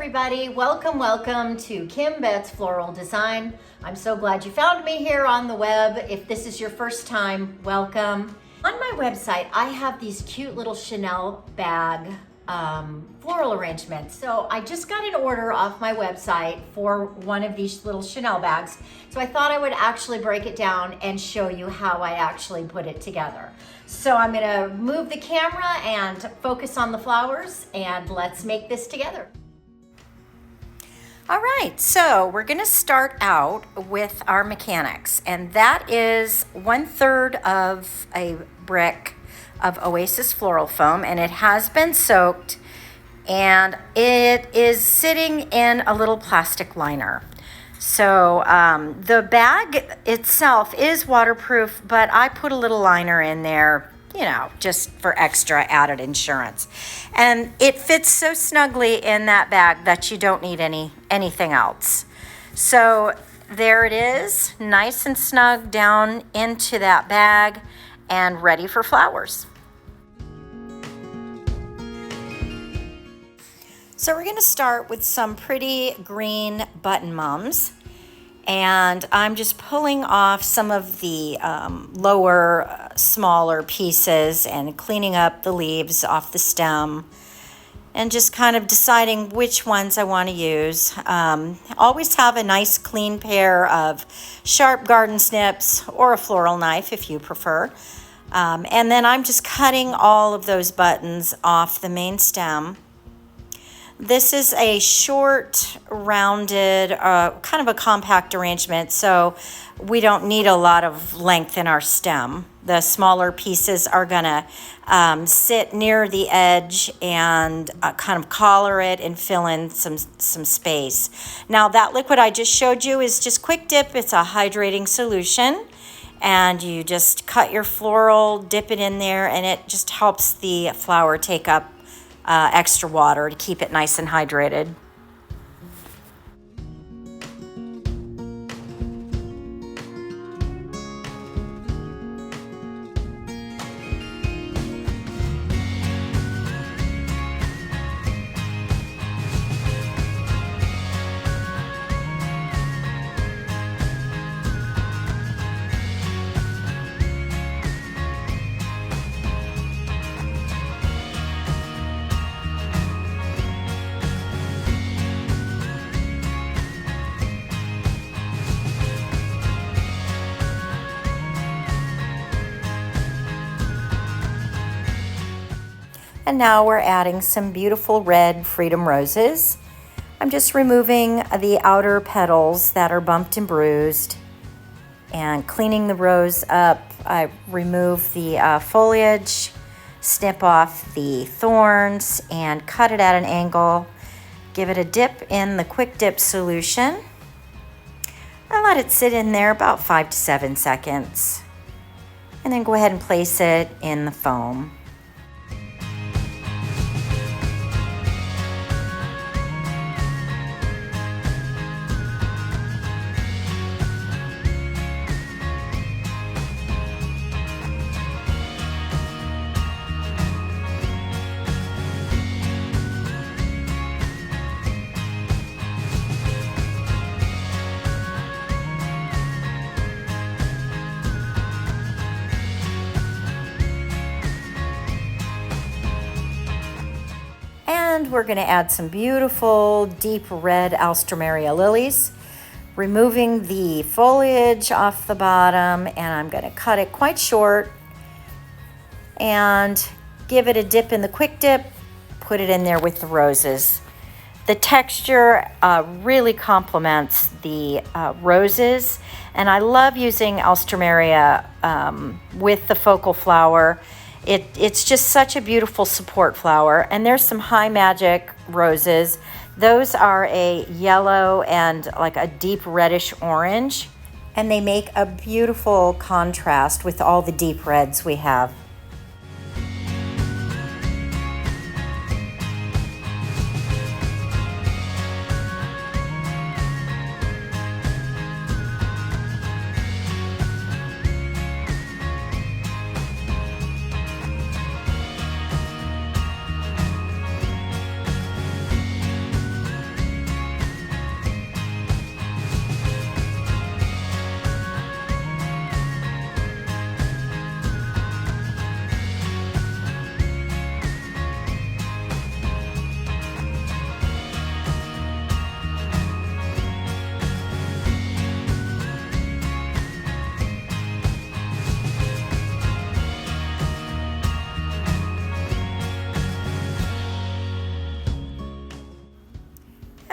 everybody. Welcome to Kim Betts Floral Design. I'm so glad you found me here on the web. If this is your first time, welcome. On my website, I have these cute little Chanel bag floral arrangements. So I just got an order off my website for one of these little Chanel bags. So I thought I would actually break it down and show you how I actually put it together. So I'm gonna move the camera and focus on the flowers, and let's make this together. All right, so we're gonna start out with our mechanics, and that is 1/3 of a brick of Oasis floral foam, and it has been soaked, and it is sitting in a little plastic liner. So the bag itself is waterproof, but I put a little liner in there, you know, just for extra added insurance. And it fits so snugly in that bag that you don't need anything else. So there it is, nice and snug down into that bag and ready for flowers. So we're gonna start with some pretty green button mums. And I'm just pulling off some of the lower, smaller pieces and cleaning up the leaves off the stem and just kind of deciding which ones I want to use. Always have a nice clean pair of sharp garden snips or a floral knife if you prefer. And then I'm just cutting all of those buttons off the main stem. This is a short, rounded, kind of a compact arrangement, so we don't need a lot of length in our stem. The smaller pieces are gonna sit near the edge and kind of collar it and fill in some space. Now that liquid I just showed you is just Quick Dip. It's a hydrating solution, and you just cut your floral, dip it in there, and it just helps the flower take up extra water to keep it nice and hydrated. And now we're adding some beautiful red Freedom Roses. I'm just removing the outer petals that are bumped and bruised and cleaning the rose up. I remove the foliage, snip off the thorns, and cut it at an angle. Give it a dip in the Quick Dip solution. I let it sit in there about 5 to 7 seconds. And then go ahead and place it in the foam. And we're going to add some beautiful deep red Alstroemeria lilies, removing the foliage off the bottom, and I'm going to cut it quite short and give it a dip in the Quick Dip, put it in there with the roses. The texture really complements the roses, and I love using Alstroemeria with the focal flower. It's just such a beautiful support flower. And there's some High Magic roses. Those are a yellow and like a deep reddish orange, and they make a beautiful contrast with all the deep reds we have.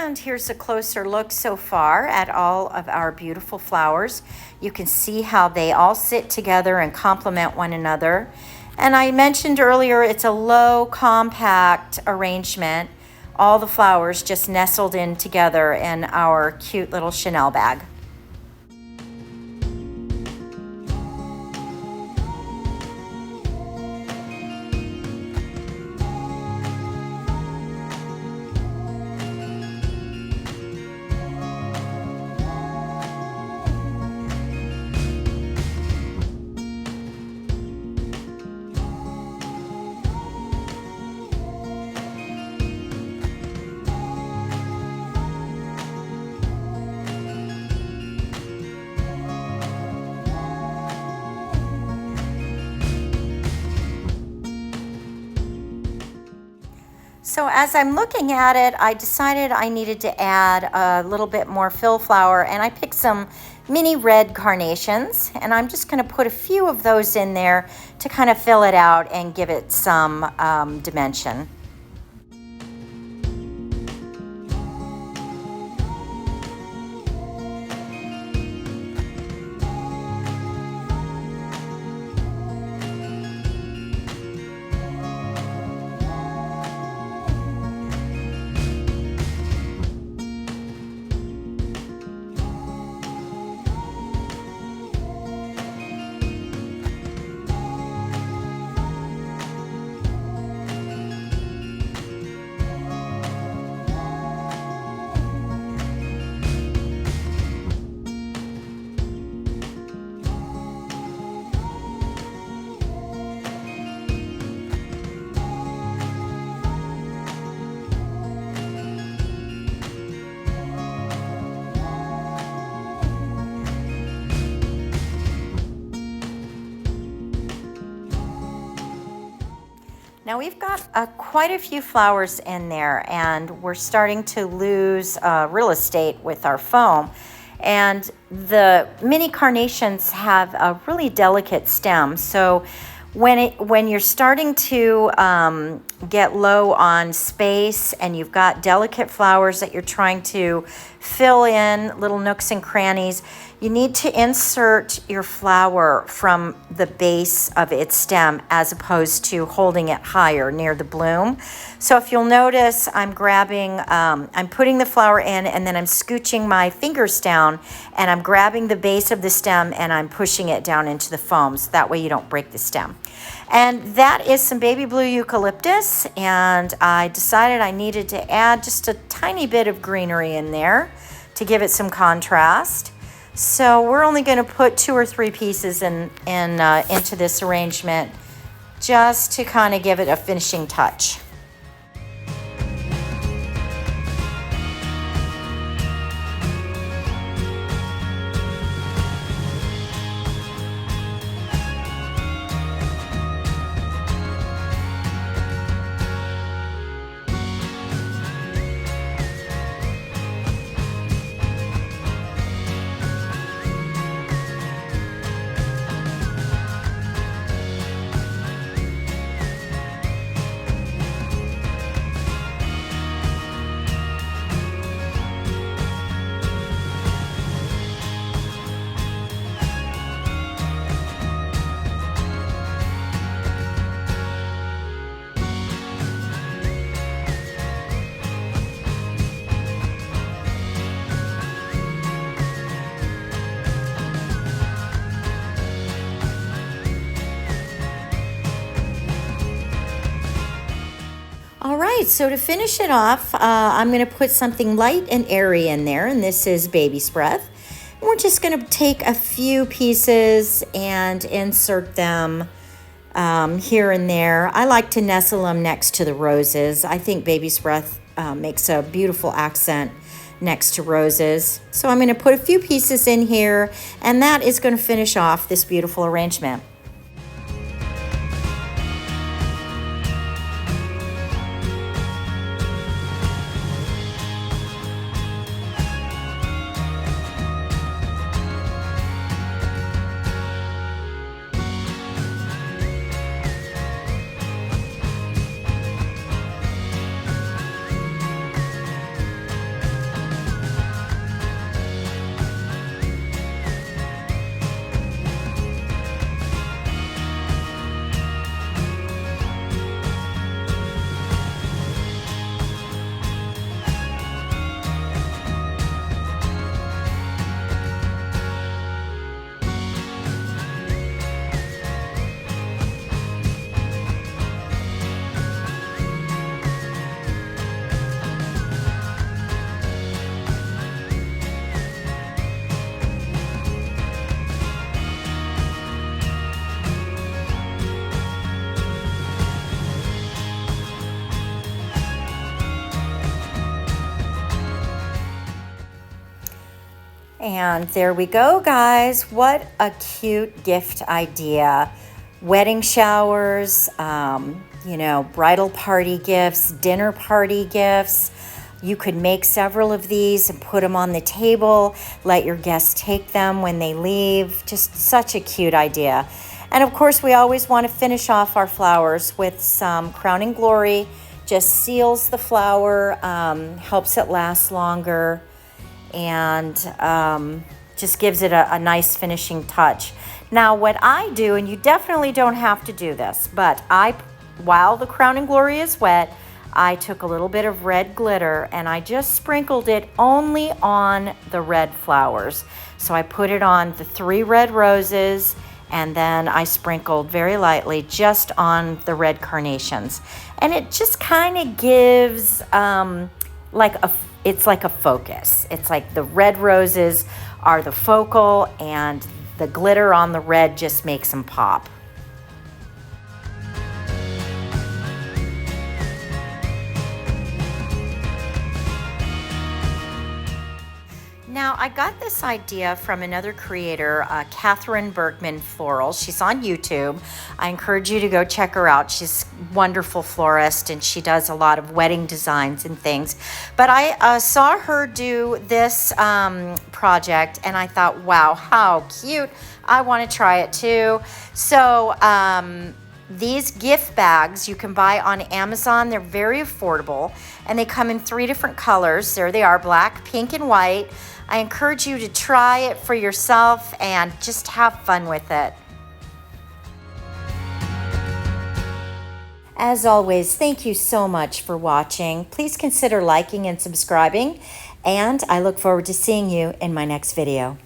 And here's a closer look so far at all of our beautiful flowers. You can see how they all sit together and complement one another. And I mentioned earlier, it's a low, compact arrangement. All the flowers just nestled in together in our cute little Chanel bag. So as I'm looking at it, I decided I needed to add a little bit more fill flower, and I picked some mini red carnations, and I'm just going to put a few of those in there to kind of fill it out and give it some dimension. Now we've got quite a few flowers in there, and we're starting to lose real estate with our foam. And the mini carnations have a really delicate stem, so when you're starting to get low on space and you've got delicate flowers that you're trying to fill in little nooks and crannies, you need to insert your flower from the base of its stem as opposed to holding it higher near the bloom. So if you'll notice, I'm putting the flower in, and then I'm scooching my fingers down, and I'm grabbing the base of the stem and I'm pushing it down into the foam, so that way you don't break the stem. And that is some baby blue eucalyptus, and I decided I needed to add just a tiny bit of greenery in there to give it some contrast. So we're only going to put 2 or 3 pieces into this arrangement just to kind of give it a finishing touch. All right, so to finish it off, I'm going to put something light and airy in there, and this is baby's breath. And we're just going to take a few pieces and insert them here and there. I like to nestle them next to the roses. I think baby's breath makes a beautiful accent next to roses. So I'm going to put a few pieces in here, and that is going to finish off this beautiful arrangement. And there we go, guys. What a cute gift idea. Wedding showers, you know, bridal party gifts, dinner party gifts. You could make several of these and put them on the table. Let your guests take them when they leave. Just such a cute idea. And of course, we always want to finish off our flowers with some Crowning Glory. Just seals the flower, helps it last longer, and just gives it a nice finishing touch. Now what I do, and you definitely don't have to do this, but while the Crowning Glory is wet, I took a little bit of red glitter and I just sprinkled it only on the red flowers. So I put it on the 3 red roses, and then I sprinkled very lightly just on the red carnations. And it just kind of gives it's like a focus. It's like the red roses are the focal, and the glitter on the red just makes them pop. Now, I got this idea from another creator, Catherine Bergman Floral. She's on YouTube. I encourage you to go check her out. She's a wonderful florist, and she does a lot of wedding designs and things. But I saw her do this project, and I thought, wow, how cute. I want to try it too. So these gift bags you can buy on Amazon. They're very affordable, and they come in 3 different colors. There they are, black, pink, and white. I encourage you to try it for yourself and just have fun with it. As always, thank you so much for watching. Please consider liking and subscribing, and I look forward to seeing you in my next video.